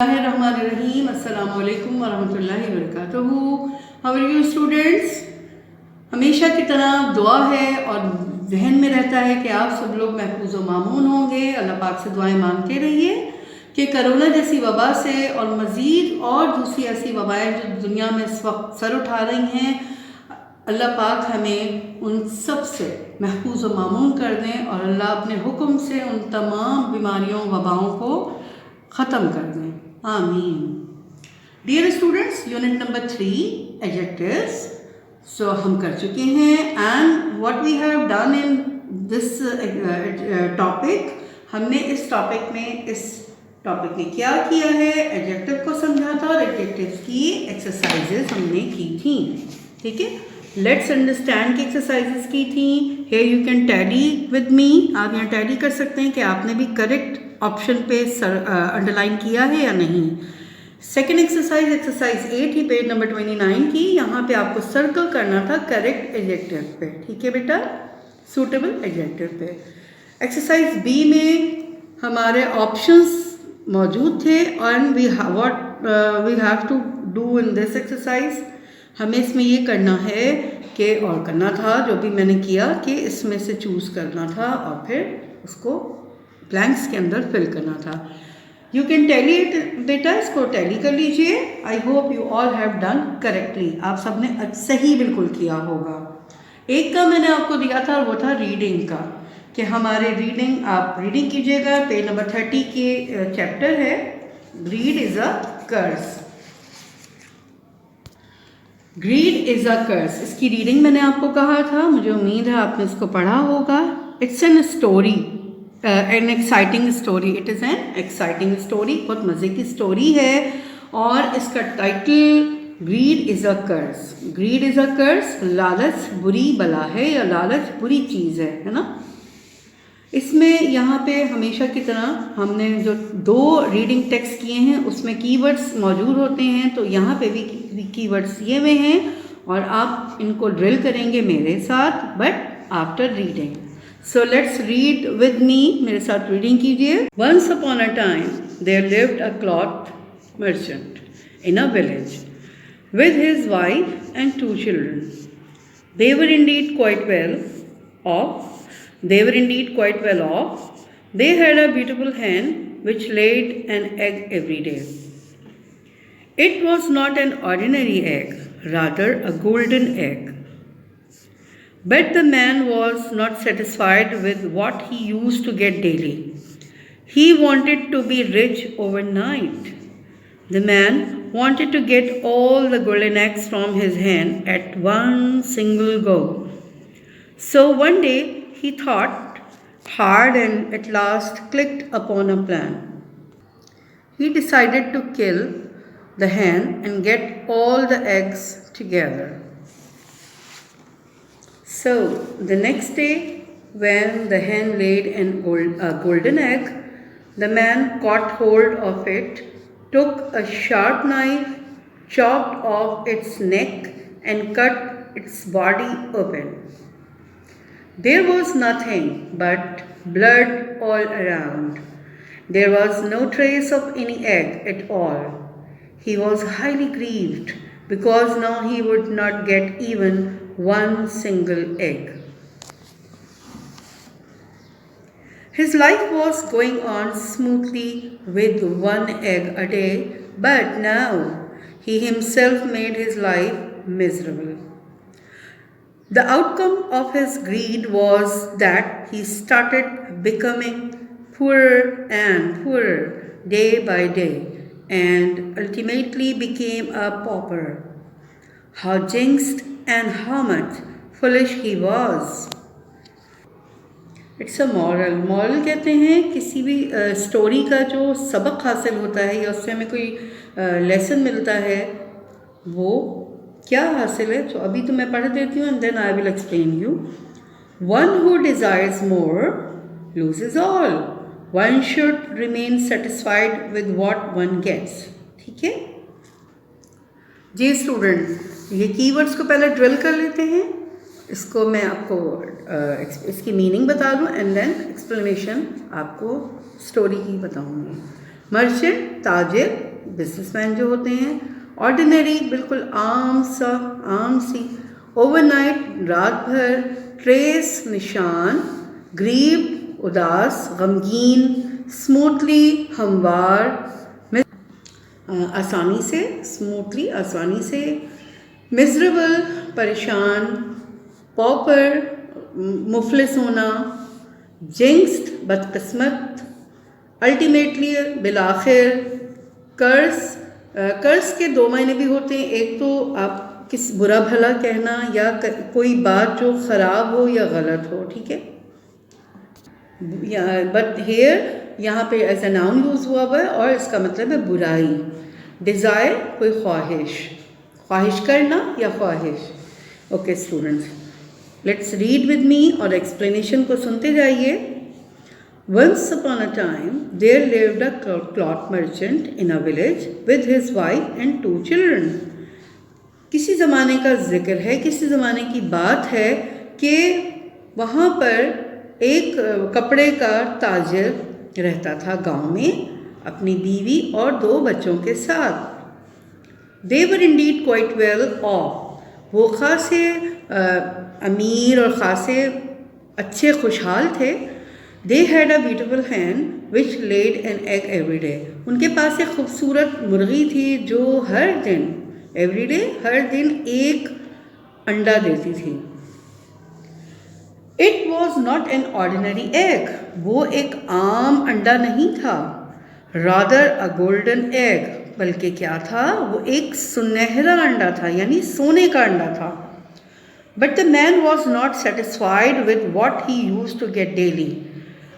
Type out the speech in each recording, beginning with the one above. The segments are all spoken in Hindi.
Bismillahirrahmanirrahim. Assalamu alaikum warahmatullahi wabarakatuh. How are you students? हमेशा की तरह दुआ है और जहन में रहता है कि आप सब लोग महफूज व मामून होंगे। अल्लाह पाक से दुआएं मांगते रहिए कि कोरोना जैसी वबा से और मज़ीद और दूसरी ऐसी वबाएं जो दुनिया में इस वक्त सर उठा रही हैं, अल्लाह पाक हमें उन सब से महफूज व मामून कर दें और अल्लाह अपने हुक्म से उन तमाम बीमारियों वबाओं को ख़त्म कर दें। आमीन। Dear students, unit number 3 adjectives so हम कर चुके हैं and what we have done in this topic, हमने इस टॉपिक में क्या किया है, एडजेक्टिव को समझा था और एडजेक्टिव्स की एक्सरसाइजेज हमने की थी। ठीक है, लेट्स अंडरस्टैंड की एक्सरसाइजेज की थी। Here you can tally with me, आप यहाँ टैली कर सकते हैं कि आपने भी करेक्ट ऑप्शन पे अंडरलाइन किया है या नहीं। सेकेंड एक्सरसाइज 8 ही पेज नंबर 29 की, यहाँ पे आपको सर्कल करना था करेक्ट एडजेक्टिव पे। ठीक है बेटा, सूटेबल एडजेक्टिव पे। एक्सरसाइज बी में हमारे ऑप्शंस मौजूद थे and we have to do in this exercise. हमें इसमें ये करना है कि और करना था जो भी मैंने किया कि इसमें से चूज़ करना था और फिर उसको ब्लैंक्स के अंदर फिल करना था। यू कैन टैली इट बेटा, इसको टैली कर लीजिए। I hope you all have done correctly, आप सब ने सही बिल्कुल किया होगा। एक का मैंने आपको दिया था, वो था रीडिंग का, कि हमारे रीडिंग आप रीडिंग कीजिएगा। पेज नंबर 30 के चैप्टर है greed is a curse. Greed is a curse, इसकी रीडिंग मैंने आपको कहा था, मुझे उम्मीद है आपने इसको पढ़ा होगा। It's an story, an exciting story, it is an exciting story, बहुत मज़े की स्टोरी है और इसका title greed is a curse. Greed is a curse, लालच बुरी बला है या लालच बुरी चीज़ है ना। इसमें यहाँ पे हमेशा की तरह हमने जो 2 रीडिंग टेक्स्ट किए हैं उसमें कीवर्ड्स मौजूद होते हैं, तो यहाँ पे भी कीवर्ड्स दिए हुए हैं और आप इनको ड्रिल करेंगे मेरे साथ, but after reading. So let's read with me, मेरे साथ रीडिंग कीजिए। Once upon a time there lived a cloth merchant in a village with his wife and 2 children. They were indeed quite well off. They had a beautiful hen which laid an egg every day. It was not an ordinary egg, rather a golden egg. But the man was not satisfied with what he used to get daily. He wanted to be rich overnight. The man wanted to get all the golden eggs from his hen at one single go. So one day he thought hard and at last clicked upon a plan. He decided to kill the hen and get all the eggs together. So the next day, when the hen laid a golden egg, the man caught hold of it, took a sharp knife, chopped off its neck and cut its body open. There was nothing but blood all around. There was no trace of any egg at all. He was highly grieved because now he would not get even one single egg. His life was going on smoothly with 1 egg a day, but now he himself made his life miserable. The outcome of his greed was that he started becoming poorer and poorer day by day and ultimately became a pauper. How jinxed and how much foolish he was. It's a moral. Moral कहते हैं किसी भी स्टोरी का जो सबक हासिल होता है या उससे हमें कोई लेसन मिलता है, वो क्या हासिल है। तो अभी तो मैं पढ़ देती हूँ and then I will explain you. One who desires more loses all, one should remain satisfied with what one gets. ठीक है जी स्टूडेंट, ये कीवर्ड्स को पहले ड्रिल कर लेते हैं। इसको मैं आपको इसकी मीनिंग बता दूं एंड देन एक्सप्लेनेशन आपको स्टोरी की बताऊंगी। मर्चेंट ताजिर, बिजनेसमैन जो होते हैं, ऑर्डिनरी बिल्कुल आम सी, ओवरनाइट रात भर, ट्रेस निशान, ग्रीव उदास गमगीन, स्मूथली हमवार आसानी से, स्मूथली आसानी से, मिजरेबल परेशान, पॉपर मुफलिस होना, जिंक्स्ड बदकिस्मत, अल्टीमेटली बिलाखिर, कर्स के दो मायने भी होते हैं, एक तो आप किस बुरा भला कहना या कोई बात जो ख़राब हो या गलत हो, ठीक है। बट हेयर यहाँ पे एज ए नाउन यूज़ हुआ हुआ है और इसका मतलब है बुराई। डिज़ायर कोई ख्वाहिश करना या ख्वाहिश। Okay students, let's read with मी और एक्सप्लेनेशन को सुनते जाइए। Once upon a time there lived a cloth merchant in a village with his wife and 2 children. किसी ज़माने का जिक्र है, किसी ज़माने की बात है कि वहाँ पर एक कपड़े का ताजर रहता था गांव में अपनी बीवी और 2 बच्चों के साथ। They were indeed quite well off. वो खासे अमीर और खासे अच्छे खुशहाल थे। They had a beautiful hen which laid an egg every day. उनके पास एक खूबसूरत मुर्गी थी जो हर दिन हर दिन एक अंडा देती थी। It was not an ordinary egg. वो एक आम अंडा नहीं था। Rather a golden egg. बल्कि क्या था, वो एक सुनहरा अंडा था, यानी सोने का अंडा था। But the man was not satisfied with what he used to get daily.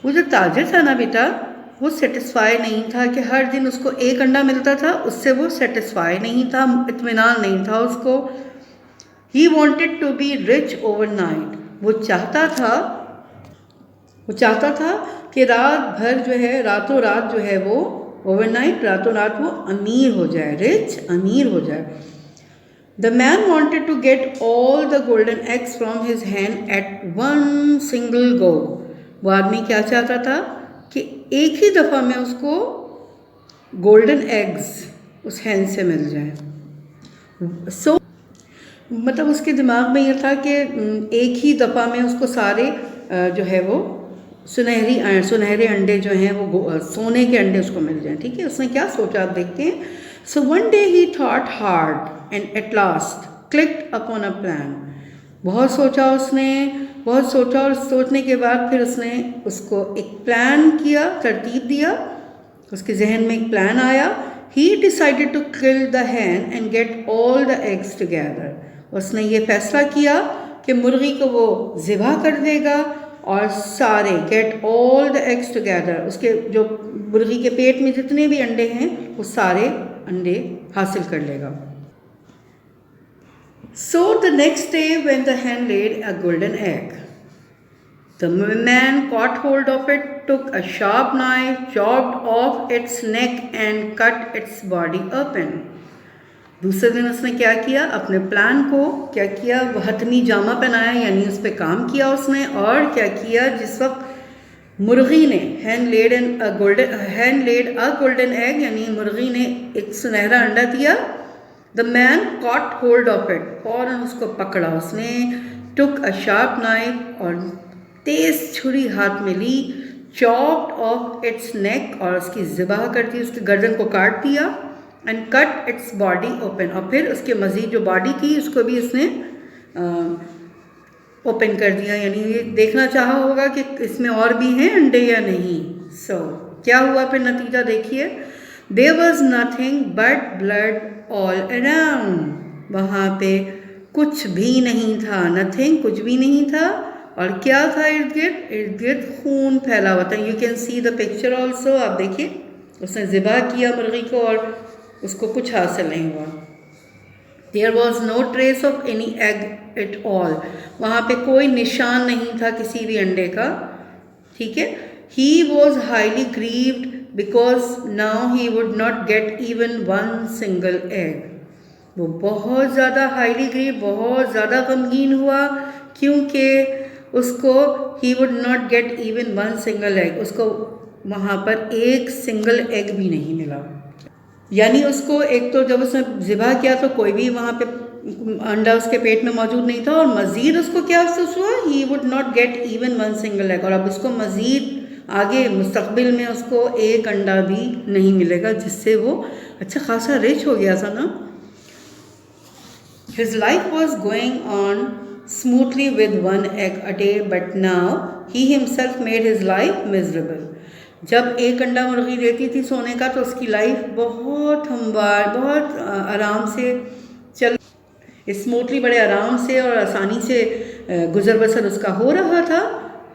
वो जो ताजर था ना बेटा, वो सेटिस्फाई नहीं था कि हर दिन उसको एक अंडा मिलता था, उससे वो सेटिस्फाई नहीं था, इत्मीनान नहीं था उसको। He wanted to be rich overnight. वो चाहता था कि रातों रात जो है वो ओवरनाइट, रातों रात वो अमीर हो जाए, अमीर हो जाए। The man wanted to get all the golden eggs from his hen at one single go. वो आदमी क्या चाहता था कि एक ही दफ़ा में उसको गोल्डन एग्स उस हैन से मिल जाए। मतलब उसके दिमाग में यह था कि एक ही दफ़ा में उसको सारे जो है वो सुनहरे अंडे जो हैं वो सोने के अंडे उसको मिल जाएं, ठीक है। उसने क्या सोचा आप देखते हैं। So one day he thought hard and at last clicked upon a plan. बहुत सोचा और सोचने के बाद फिर उसने उसको एक प्लान किया, तरतीब दिया, उसके जहन में एक प्लान आया। He decided to kill the hen and get all the eggs together. उसने ये फैसला किया कि मुर्गी को वो ज़िबा कर देगा और सारे get all the eggs together, उसके जो मुर्गी के पेट में जितने भी अंडे हैं वो सारे अंडे हासिल कर लेगा। So the next day when the hen laid a golden egg, the man caught hold of it, took a sharp knife, chopped off its neck and cut its body open. दूसरे दिन उसने क्या किया, अपने प्लान को क्या किया, वो हतमी जामा पहनाया, यानी उस पर काम किया उसने। और क्या किया, जिस वक्त मुर्गी ने hen laid a golden egg, यानी मुर्गी ने एक सुनहरा अंडा दिया, The man caught hold of it, फौरन उसको पकड़ा उसने। Took a sharp knife, और तेज़ छुरी हाथ में ली। Chopped off its neck, और उसकी ज़िबाह कर दी, उसकी गर्दन को काट दिया। And cut its body open, और फिर उसके मज़ीद जो बॉडी थी उसको भी उसने ओपन कर दिया, यानी ये देखना चाहा होगा कि इसमें और भी हैं अंडे या नहीं। क्या हुआ फिर नतीजा देखिए। There was nothing but blood all around. वहाँ पे कुछ भी नहीं था, nothing, कुछ भी नहीं था। और क्या था इर्द गिर्द खून फैला हुआ था। You can see the picture also, आप देखिए उसने ज़िबा किया मुर्गी को और उसको कुछ हासिल नहीं हुआ। There was no trace of any egg at all. वहाँ पे कोई निशान नहीं था किसी भी अंडे का, ठीक है। He was highly grieved because now he would not get even one single egg. वो बहुत ज़्यादा हाईली ग्रीव, बहुत ज़्यादा गमगीन हुआ, क्योंकि उसको he would not get even one single egg, उसको वहाँ पर एक सिंगल एग भी नहीं मिला। यानी उसको एक तो जब उसने ज़िबा किया तो कोई भी वहाँ पे अंडा उसके पेट में मौजूद नहीं था, और मज़ीद उसको क्या अफसोस हुआ, he would not get even one single egg, और अब उसको मज़ीद आगे मुस्तकबिल में उसको एक अंडा भी नहीं मिलेगा, जिससे वो अच्छा खासा रिच हो गया था ना। His life was going on smoothly with one egg a day, but now he himself made his life miserable. जब एक अंडा मुर्गी देती थी सोने का तो उसकी लाइफ बहुत हमवार, बहुत आराम से चल, स्मूथली, बड़े आराम से और आसानी से गुजर बसर उसका हो रहा था।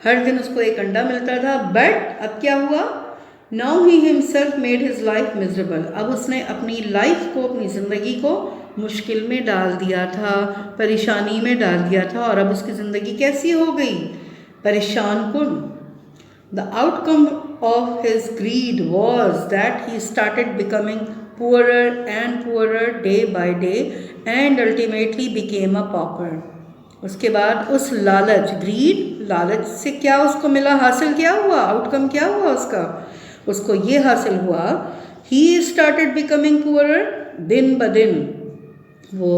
हर दिन उसको एक अंडा मिलता था। बट अब क्या हुआ, now he himself made his life miserable. अब उसने अपनी लाइफ को, अपनी ज़िंदगी को मुश्किल में डाल दिया था, परेशानी में डाल दिया था, और अब उसकी ज़िंदगी कैसी हो गई, परेशान कुन। The outcome of his greed was that he started becoming poorer and poorer day by day and ultimately became a pauper. उसके बाद उस लालच, ग्रीड, लालच से क्या उसको मिला, हासिल क्या हुआ, आउटकम क्या हुआ उसको ये हासिल हुआ, he started becoming poorer, दिन ब दिन वो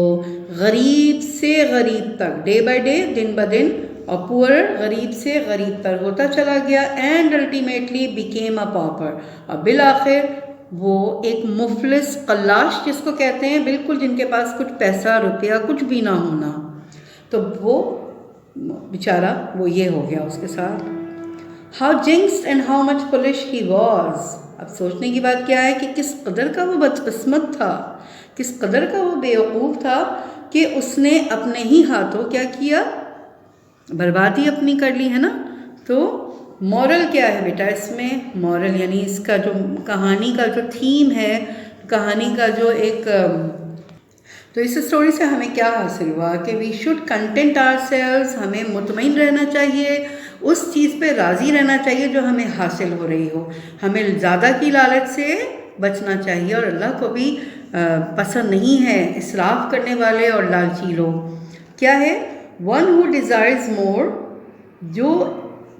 गरीब से गरीब तक, डे बाय डे, दिन ब दिन, और पुअर, गरीब से गरीब पर होता चला गया, and ultimately became a pauper, और बिल आखिर वो एक मुफलिस कल्लाश जिसको कहते हैं, बिल्कुल जिनके पास कुछ पैसा रुपया कुछ भी ना होना, तो वो बेचारा वो ये हो गया उसके साथ। How jinxed and how much foolish he was. अब सोचने की बात क्या है कि किस कदर का वो बदकिस्मत था, किस कदर का वो बेवकूफ़ था कि उसने अपने ही हाथों क्या किया, बर्बादी अपनी कर ली, है ना। तो मॉरल क्या है बेटा इसमें, मॉरल यानी इसका जो कहानी का जो थीम है, कहानी का जो एक, तो इस स्टोरी से हमें क्या हासिल हुआ कि वी शुड कंटेंट आवरसेल्व्स, हमें मुतमईन रहना चाहिए, उस चीज़ पे राज़ी रहना चाहिए जो हमें हासिल हो रही हो, हमें ज़्यादा की लालच से बचना चाहिए, और अल्लाह को भी पसंद नहीं है इसराफ करने वाले और लालची लोग। क्या है, वन हु डिज़ायर्स मोर, जो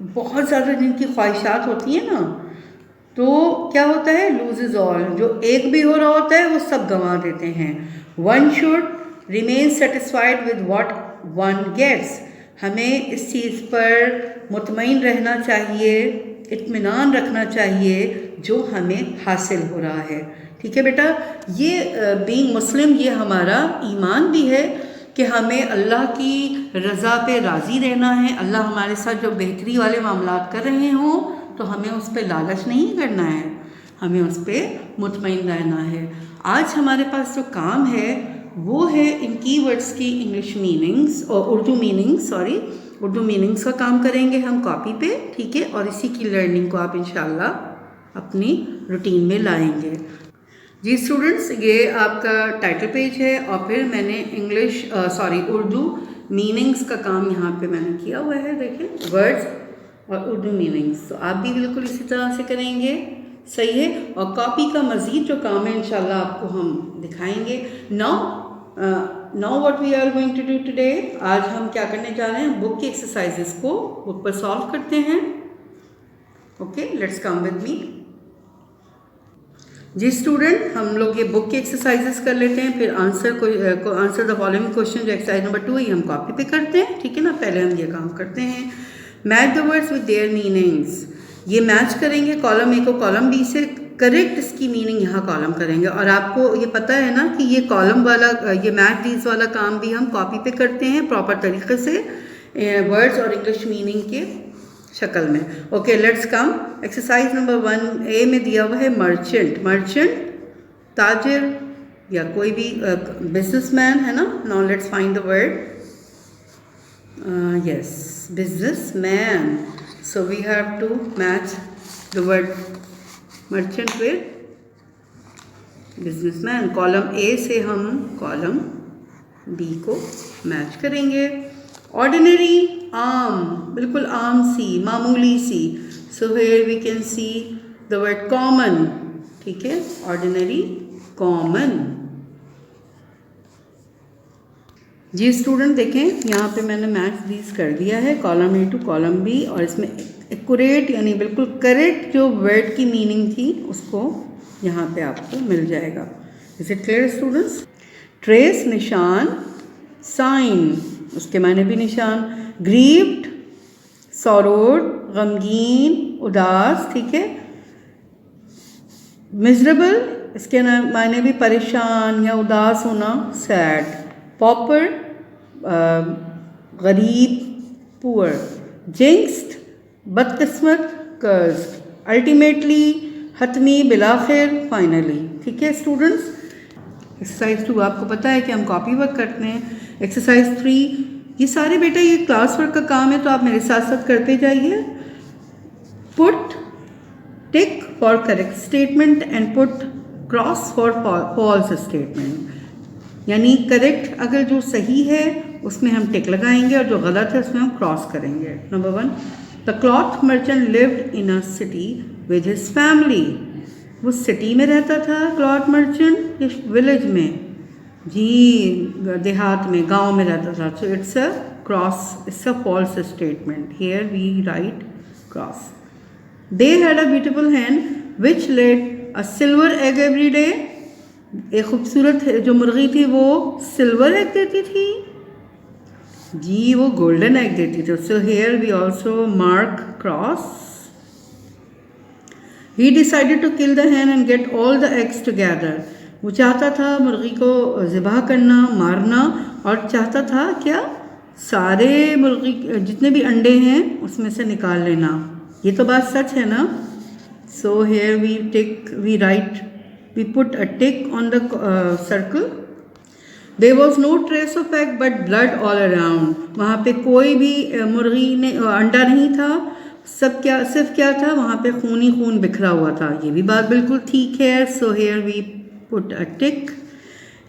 बहुत ज़्यादा जिनकी ख्वाहिशात होती हैं ना, तो क्या होता है, लूजेज ऑल, जो एक भी हो रहा होता है वो सब गंवा देते हैं। One should remain satisfied with what one gets, हमें इस चीज़ पर मुतमईन रहना चाहिए, इत्मीनान रखना चाहिए जो हमें हासिल हो रहा है। ठीक है बेटा, ये बीइंग मुस्लिम, ये हमारा ईमान भी है कि हमें अल्लाह की रज़ा पे राज़ी रहना है। अल्लाह हमारे साथ जो बेहतरी वाले मामलात कर रहे हों तो हमें उस पर लालच नहीं करना है, हमें उस पर मुतमईन रहना है। आज हमारे पास जो काम है वो है इन कीवर्ड्स की इंग्लिश मीनिंग्स और उर्दू मीनिंग्स, उर्दू मीनिंग्स का काम करेंगे हम कॉपी पे, ठीक है। और इसी की लर्निंग को आप इंशाल्लाह अपनी रूटीन में लाएंगे। जी स्टूडेंट्स, ये आपका टाइटल पेज है और फिर मैंने उर्दू मीनिंग्स का काम यहाँ पे मैंने किया हुआ है, देखें, वर्ड्स और उर्दू मीनिंग्स, तो आप भी बिल्कुल इसी तरह से करेंगे, सही है। और कॉपी का मज़ीद जो काम है इंशाल्लाह आपको हम दिखाएंगे। Now what we are going to do today, आज हम क्या करने जा रहे हैं, बुक की एक्सरसाइजेस को बुक पर सॉल्व करते हैं। Okay, let's come with me. जी स्टूडेंट, हम लोग ये बुक की एक्सरसाइजेस कर लेते हैं, फिर आंसर द फॉलोइंग क्वेश्चन, जो एक्सरसाइज नंबर 2 ही हम कॉपी पे करते हैं, ठीक है ना। पहले हम ये काम करते हैं, match the words with their meanings, ये मैच करेंगे कॉलम ए को कॉलम बी से, करेक्ट इसकी मीनिंग यहाँ कॉलम करेंगे। और आपको ये पता है ना कि ये कॉलम वाला, ये मैच दीज वाला काम भी हम कॉपी पे करते हैं प्रॉपर तरीके से, वर्ड्स और इंग्लिश मीनिंग के शक्ल में। Okay, let's come. Exercise number 1 ए में दिया हुआ है मर्चेंट, ताजिर या कोई भी बिजनेसमैन, है ना। Now let's find the word, yes, businessman, so we have to match the word merchant with businessman. Column A से हम कॉलम बी को मैच करेंगे। ऑर्डिनरी, आम, बिल्कुल आम सी, मामूली सी, so here we can see the word common, ठीक है, ऑर्डिनरी, कॉमन। जी स्टूडेंट देखें, यहाँ पे मैंने मैच दीज कर दिया है, column A to column B, और इसमें एक्यूरेट यानी बिल्कुल करेक्ट जो वर्ड की मीनिंग थी उसको यहाँ पे आपको मिल जाएगा। Is it clear students? Trace निशान, साइन उसके मायने भी निशान, ग्रीव्ड सॉरोड गमगीन उदास, ठीक है। मिजरेबल इसके मायने भी परेशान या उदास होना, सैड। पॉपर गरीब, पुअर। जिंक्स्ड बदकिस्मत, कर्स्ड। अल्टीमेटली हतमी, बिलाखिर, फाइनली, ठीक है स्टूडेंट्स। एक्सरसाइज 2 आपको पता है कि हम कॉपी वर्क करते हैं। एक्सरसाइज 3 ये सारे बेटा ये क्लास वर्क का काम है, तो आप मेरे साथ साथ करते जाइए। Put tick for correct statement and put cross for false statement, यानी करेक्ट अगर जो सही है उसमें हम टिक लगाएंगे और जो गलत है उसमें हम क्रॉस करेंगे। Number 1, the cloth merchant lived in a city with his family. वो सिटी में रहता था क्लॉथ मर्चेंट, इस विलेज में, जी देहात में, गांव में रहता था। So it's a cross, it's a false statement. Here we write cross. They had a beautiful hen which laid a silver egg every day. एक खूबसूरत जो मुर्गी थी वो सिल्वर एग देती थी, जी वो गोल्डन एग देती थी। So here we also mark cross. He decided to kill the hen and get all the eggs together. वो चाहता था मुर्गी को ज़िबा करना, मारना, और चाहता था क्या, सारे मुर्गी जितने भी अंडे हैं उसमें से निकाल लेना। ये तो बात सच है ना। So here we write, we put a tick on the circle. There was no trace of egg but blood all around. वहाँ पे कोई भी मुर्गी ने अंडा नहीं था, सिर्फ क्या था, वहाँ पे खून ही खून बिखरा हुआ था। ये भी बात बिल्कुल ठीक है। So here we put a tick.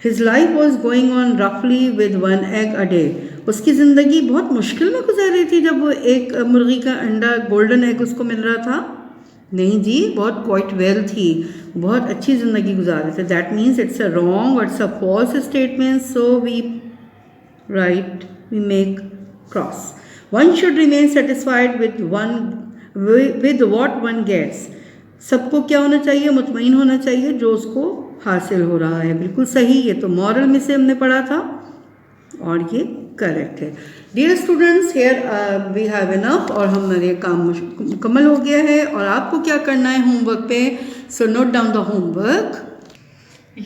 His life was going on रफली विद 1 egg a day. उसकी ज़िंदगी बहुत मुश्किल में गुजर रही थी जब वो एक मुर्गी का अंडा, गोल्डन एग उसको मिल रहा था। नहीं जी, बहुत क्वाइट वेल थी, बहुत अच्छी ज़िंदगी गुजार रहे थे। That means it's a wrong, it's a false statement. So we write, we make cross. One should remain satisfied with what one gets. सबको क्या होना चाहिए, मुतमईन होना चाहिए जो उसको हासिल हो रहा है। बिल्कुल सही, ये तो मॉरल में से हमने पढ़ा था और ये करेक्ट है। Dear students, here we have enough, और हमारा ये काम मुकम्मल हो गया है। और आपको क्या करना है होमवर्क पे, so note down the homework.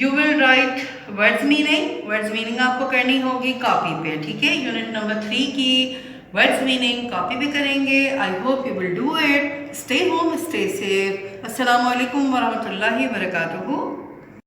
You will write words meaning. Words meaning आपको करनी होगी कॉपी पे, ठीक है। यूनिट नंबर 3 की वर्ड्स मीनिंग कॉपी भी करेंगे। I hope you will do it. Stay home, stay safe. अस्सलामु अलैकुम वरहमतुल्लाहि वबरकातुहू।